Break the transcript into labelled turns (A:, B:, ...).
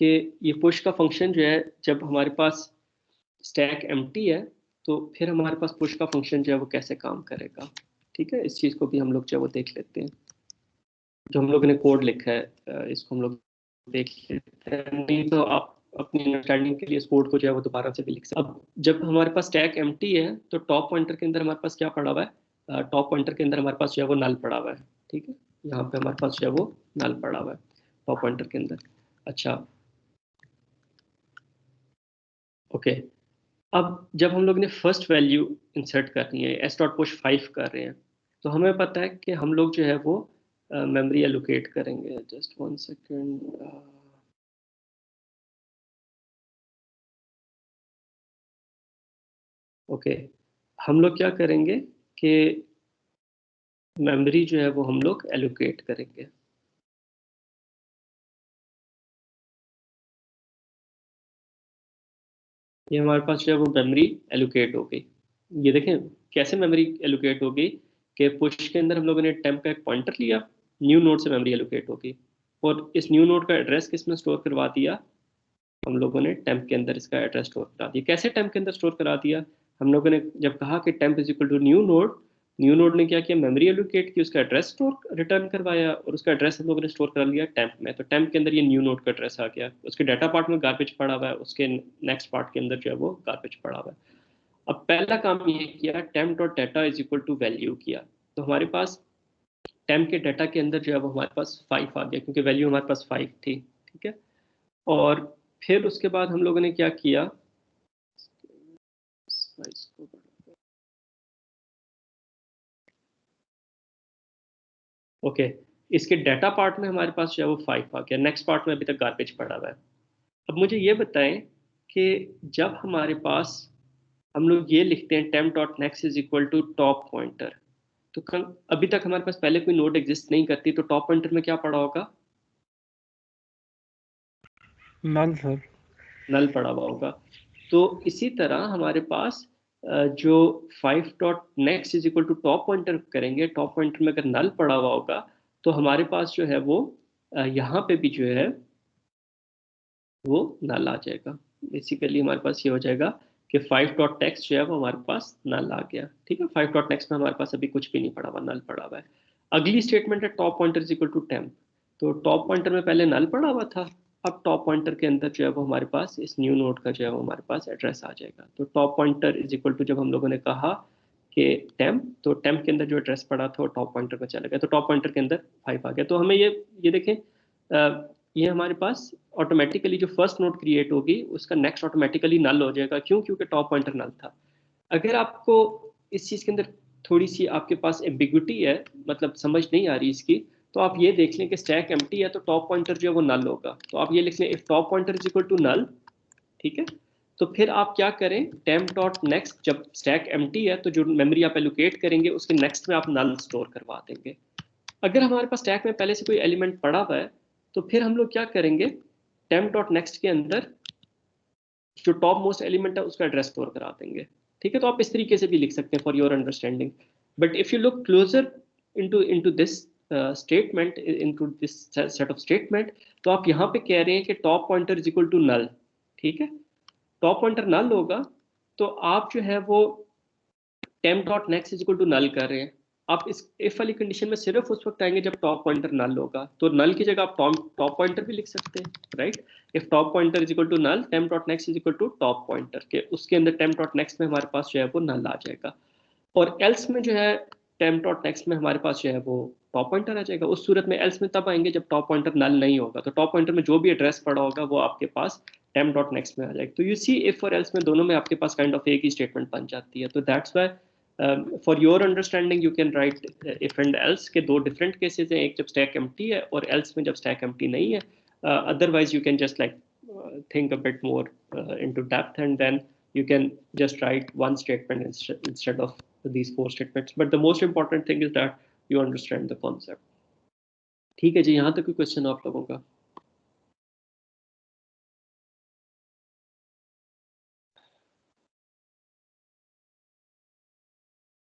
A: कि ये पुश का फंक्शन जो है, जब हमारे पास स्टैक एम्प्टी है तो फिर हमारे पास पुश का फंक्शन जो है वो कैसे काम करेगा। ठीक है, इस चीज़ को भी हम लोग जो है वो देख लेते हैं। जो हम लोग ने कोड लिखा है इसको हम लोग देख लेते हैं, नहीं तो आप अपनी अंडरस्टैंडिंग के लिए इस कोड को जो है वो दोबारा से भी लिख सकते हैं। अब जब हमारे पास स्टैक एम्प्टी है तो टॉप पॉइंटर के अंदर हमारे पास क्या पड़ा हुआ है, टॉप पॉइंटर के अंदर हमारे पास जो है वो नल पड़ा हुआ है। ठीक है, यहाँ पे हमारे पास जो है वो नल पड़ा हुआ है टॉप पॉइंटर के अंदर। अच्छा, ओके। अब जब हम लोग ने फर्स्ट वैल्यू इंसर्ट करनी है, एस डॉट पुश 5 कर रहे हैं, तो हमें पता है कि हम लोग जो है वो मेमोरी एलोकेट करेंगे। Just one second. ओके, हम लोग क्या करेंगे कि मेमोरी जो है वो हम लोग एलोकेट करेंगे। ये हमारे पास जो है वो मेमोरी एलोकेट हो गई। ये देखें कैसे मेमोरी एलोकेट हो गई कि पुश के अंदर हम लोगों ने टेम्प का एक पॉइंटर लिया, न्यू नोड से मेमोरी एलोकेट हो गई, और इस न्यू नोड का एड्रेस किस में स्टोर करवा दिया, हम लोगों ने टेम्प के अंदर इसका एड्रेस स्टोर करा दिया। कैसे टेम्प के अंदर स्टोर करा दिया, हम लोगों ने जब कहा कि temp is equal to new node, new node ने क्या किया, मेमोरी एलोकेट की, उसका एड्रेस स्टोर रिटर्न करवाया, और उसका एड्रेस हम लोगों ने स्टोर करा लिया टेम्प में। तो टेम्प के अंदर ये न्यू नोड का एड्रेस आ गया, उसके डाटा पार्ट में गार्बेज पड़ा हुआ है, उसके नेक्स्ट पार्ट के अंदर जो है वो गार्बेज पड़ा हुआ है। अब पहला काम ये किया, temp dot data is equal to value किया। तो हमारे पास टेम्प के डाटा के अंदर जो है वो हमारे पास 5 आ गया, क्योंकि वैल्यू हमारे पास 5 थी। ठीक है, और फिर उसके बाद हम लोगों ने क्या किया, ओके, इसके डाटा पार्ट में हमारे पास जो है वो 5 आ गया, नेक्स्ट पार्ट में अभी तक गार्बेज पड़ा हुआ है। अब मुझे ये बताएं कि जब हमारे पास हम लोग ये लिखते हैं temp dot next is equal to top pointer, तो अभी तक हमारे पास पहले कोई नोड एग्जिस्ट नहीं करती, तो टॉप पॉइंटर में क्या पड़ा होगा,
B: नल सर,
A: नल पड़ा हुआ होगा। तो इसी तरह हमारे पास जो 5 dot next is equal to top pointer करेंगे, टॉप पॉइंटर में अगर नल पड़ा हुआ होगा तो हमारे पास जो है वो यहाँ पे भी जो है वो नल आ जाएगा। बेसिकली हमारे पास ये हो जाएगा कि 5 डॉट टेक्स्ट जो है वो हमारे पास नल आ गया। ठीक है, 5 डॉट नेक्स्ट में हमारे पास अभी कुछ भी नहीं पड़ा हुआ, नल पड़ा हुआ है। अगली स्टेटमेंट है top pointer is equal to temp. तो टॉप पॉइंटर में पहले नल पड़ा हुआ था, अब टॉप पॉइंटर के अंदर जो है वो हमारे पास इस न्यू नोड का जो है वो हमारे पास एड्रेस आ जाएगा। तो top pointer is equal to, जब हम लोगों ने कहा कि टेम्प, तो टेम्प के अंदर जो एड्रेस पड़ा था वो टॉप पॉइंटर में चला गया, तो टॉप पॉइंटर के अंदर 5 आ गया। तो हमें ये देखें, ये हमारे पास ऑटोमेटिकली जो फर्स्ट नोड क्रिएट होगी उसका नेक्स्ट ऑटोमेटिकली नल हो जाएगा। क्यों? क्योंकि टॉप पॉइंटर नल था। अगर आपको इस चीज़ के अंदर थोड़ी सी आपके पास एम्बिग्विटी है, मतलब समझ नहीं आ रही इसकी, तो आप ये देख लें कि स्टैक एम्प्टी है तो टॉप पॉइंटर जो है वो नल होगा। तो आप ये लिख लें if top pointer is equal to null. ठीक है, तो फिर आप क्या करें, टेम्प डॉट नेक्स्ट, जब स्टैक एम्प्टी है तो जो मेमोरी आप एलोकेट करेंगे उसके नेक्स्ट में आप नल स्टोर करवा देंगे। अगर हमारे पास स्टैक में पहले से कोई एलिमेंट पड़ा हुआ है तो फिर हम लोग क्या करेंगे, टेम्प डॉट नेक्स्ट के अंदर जो टॉप मोस्ट एलिमेंट है उसका एड्रेस स्टोर करा देंगे। ठीक है, तो आप इस तरीके से भी लिख सकते हैं for your understanding. But if you look closer into this statement, into this set of statement, तो आप यहाँ पे कह रहे हैं कि top pointer is equal to null. ठीक है, टॉप पॉइंटर नल होगा तो आप जो है वो temp dot next is equal to null कर रहे हैं। आप इस इफ वाली कंडीशन में सिर्फ उस वक्त आएंगे जब टॉप पॉइंटर नल होगा, तो नल की जगह आप टॉप पॉइंटर भी लिख सकते हैं, right. If top pointer is equal to null, temp dot next is equal to top pointer के, उसके अंदर टेम्प डॉट नेक्स्ट में हमारे पास जो है वो नल आ जाएगा। और एल्स में जो है टेम्प डॉट नेक्स्ट में हमारे पास जो है वो टॉप पॉइंटर आ जाएगा। उस सूरत में एल्स में तब आएंगे जब टॉप पॉइंटर नल नहीं होगा, तो टॉप पॉइंटर में जो भी एड्रेस पड़ा होगा वो आपके पास टेम्प डॉट नेक्स्ट में आ जाएगा। तो यू सी इफ और एल्स में दोनों में आपके पास काइंड ऑफ एक ही स्टेटमेंट बन जाती है। तो that's why for your understanding you can write if and else के दो डिफरेंट केसेस हैं, एक जब स्टैक एम्प्टी है और एल्स में जब स्टैक एम्प्टी नहीं है। Otherwise you can just like think a bit more into depth, and then you can just write one statement instead of these 4 statements. But the most important thing is that you understand the concept. ठीक है जी, यहाँ तक कोई question आप लोगों का?